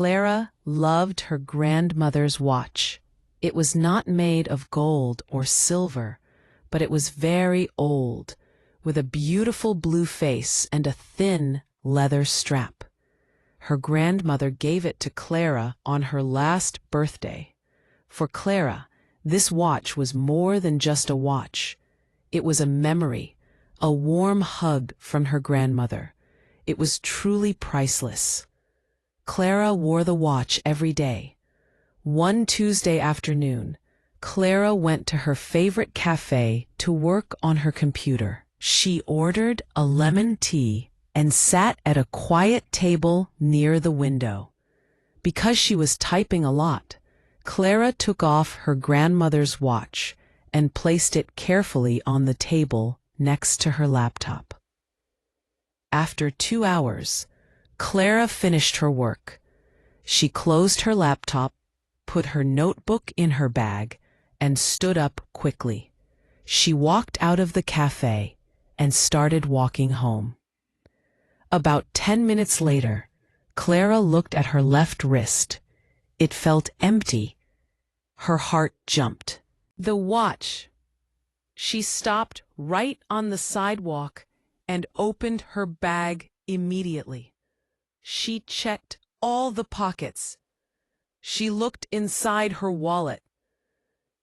Clara loved her grandmother's watch. It was not made of gold or silver, but it was very old, with a beautiful blue face and a thin leather strap. Her grandmother gave it to Clara on her last birthday. For Clara, this watch was more than just a watch. It was a memory, a warm hug from her grandmother. It was truly priceless. Clara wore the watch every day. One Tuesday afternoon, Clara went to her favorite café to work on her computer. She ordered a lemon tea and sat at a quiet table near the window. Because she was typing a lot, Clara took off her grandmother's watch and placed it carefully on the table next to her laptop. After 2 hours, Clara finished her work. She closed her laptop, put her notebook in her bag, and stood up quickly. She walked out of the cafe and started walking home. About 10 minutes later, Clara looked at her left wrist. It felt empty. Her heart jumped. The watch. She stopped right on the sidewalk and opened her bag immediately. She checked all the pockets. She looked inside her wallet.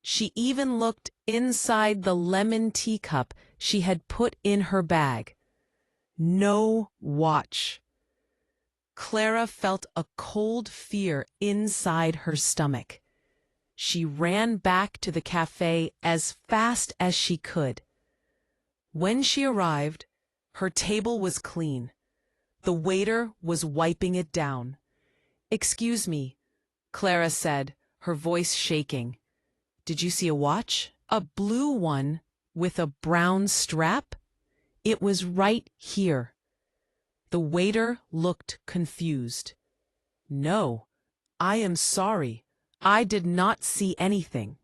She even looked inside the lemon teacup she had put in her bag. No watch. Clara felt a cold fear inside her stomach. She ran back to the cafe as fast as she could. When she arrived, her table was clean. The waiter was wiping it down. "Excuse me," Clara said, her voice shaking. "Did you see a watch? A blue one with a brown strap? It was right here." The waiter looked confused. "No, I am sorry. I did not see anything.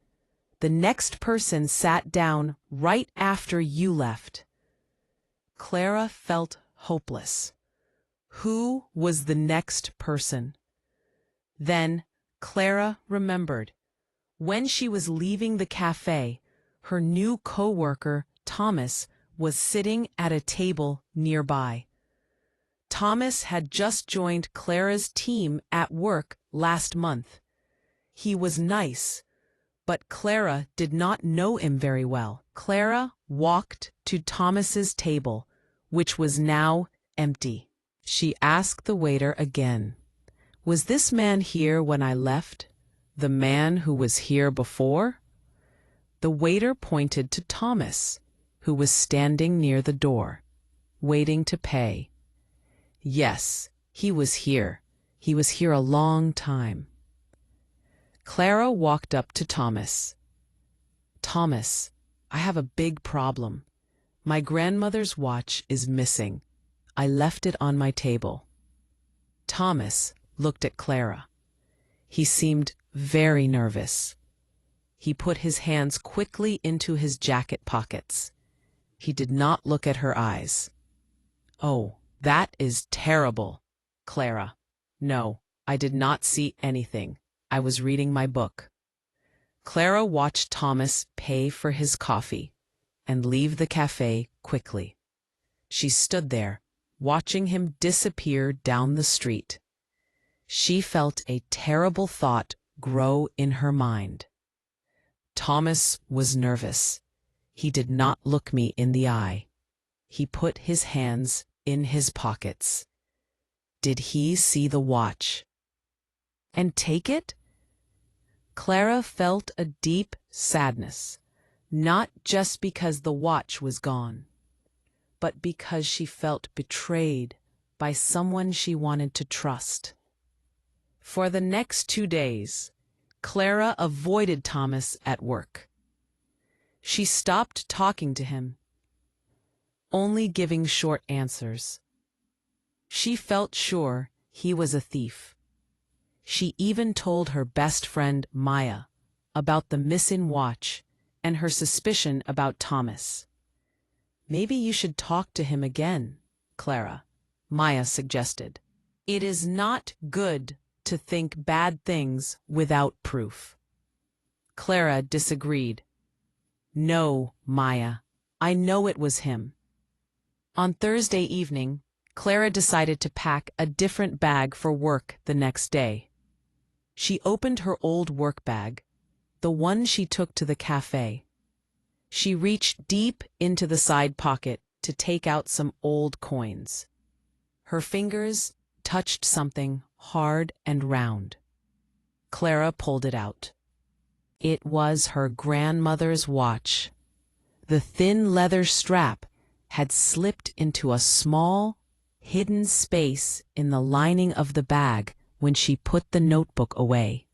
The next person sat down right after you left." Clara felt hopeless. Who was the next person? Then Clara remembered. When she was leaving the cafe, her new coworker, Thomas, was sitting at a table nearby. Thomas had just joined Clara's team at work last month. He was nice, but Clara did not know him very well. Clara walked to Thomas's table, which was now empty. She asked the waiter again, "Was this man here when I left? The man who was here before?" The waiter pointed to Thomas, who was standing near the door, waiting to pay. "Yes, he was here. He was here a long time." Clara walked up to Thomas. "Thomas, I have a big problem. My grandmother's watch is missing. I left it on my table." Thomas looked at Clara. He seemed very nervous. He put his hands quickly into his jacket pockets. He did not look at her eyes. "Oh, that is terrible, Clara. No, I did not see anything. I was reading my book." Clara watched Thomas pay for his coffee and leave the cafe quickly. She stood there, watching him disappear down the street. She felt a terrible thought grow in her mind. Thomas was nervous. He did not look me in the eye. He put his hands in his pockets. Did he see the watch and take it? Clara felt a deep sadness, not just because the watch was gone, but because she felt betrayed by someone she wanted to trust. For the next 2 days, Clara avoided Thomas at work. She stopped talking to him, only giving short answers. She felt sure he was a thief. She even told her best friend Maya about the missing watch and her suspicion about Thomas. "Maybe you should talk to him again, Clara," Maya suggested. "It is not good to think bad things without proof. Clara disagreed. No, Maya, I know it was him. On Thursday evening, Clara decided to pack a different bag for work the next day. She opened her old work bag, the one she took to the café. She reached deep into the side pocket to take out some old coins. Her fingers touched something hard and round. Clara pulled it out. It was her grandmother's watch. The thin leather strap had slipped into a small, hidden space in the lining of the bag when she put the notebook away.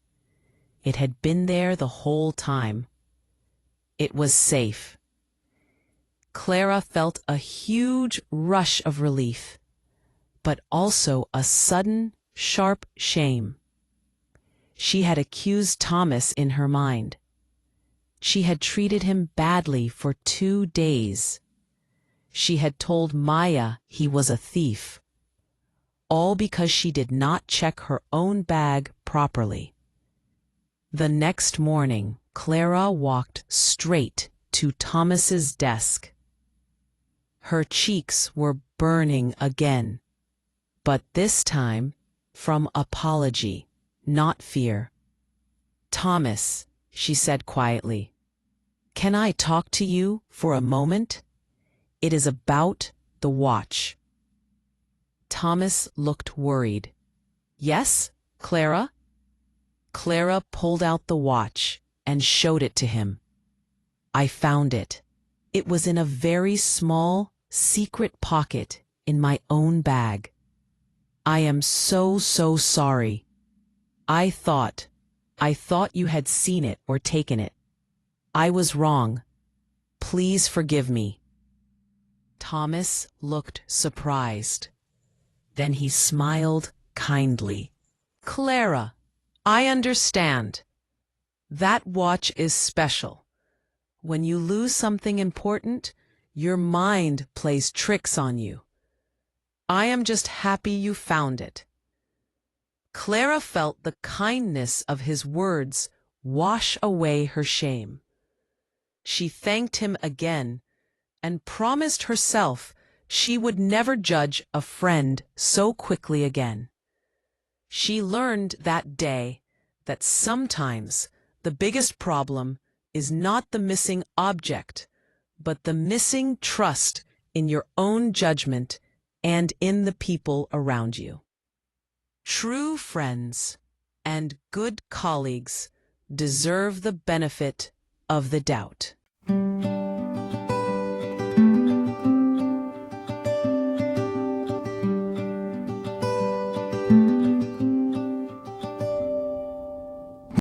It had been there the whole time. It was safe. Clara felt a huge rush of relief, but also a sudden, sharp shame. She had accused Thomas in her mind. She had treated him badly for 2 days. She had told Maya he was a thief, all because she did not check her own bag properly. The next morning, Clara walked straight to Thomas's desk. Her cheeks were burning again, but this time from apology, not fear. Thomas, she said quietly, can I talk to you for a moment? It is about the watch. Thomas looked worried. Yes, Clara? Clara pulled out the watch and showed it to him. I found it. It was in a very small, secret pocket in my own bag. I am so sorry. I thought you had seen it or taken it. I was wrong. Please forgive me. Thomas looked surprised. Then he smiled kindly. Clara, I understand. That watch is special. When you lose something important, your mind plays tricks on you. I am just happy you found it. Clara felt the kindness of his words wash away her shame. She thanked him again and promised herself she would never judge a friend so quickly again. She learned that day that sometimes the biggest problem is not the missing object, but the missing trust in your own judgment and in the people around you. True friends and good colleagues deserve the benefit of the doubt.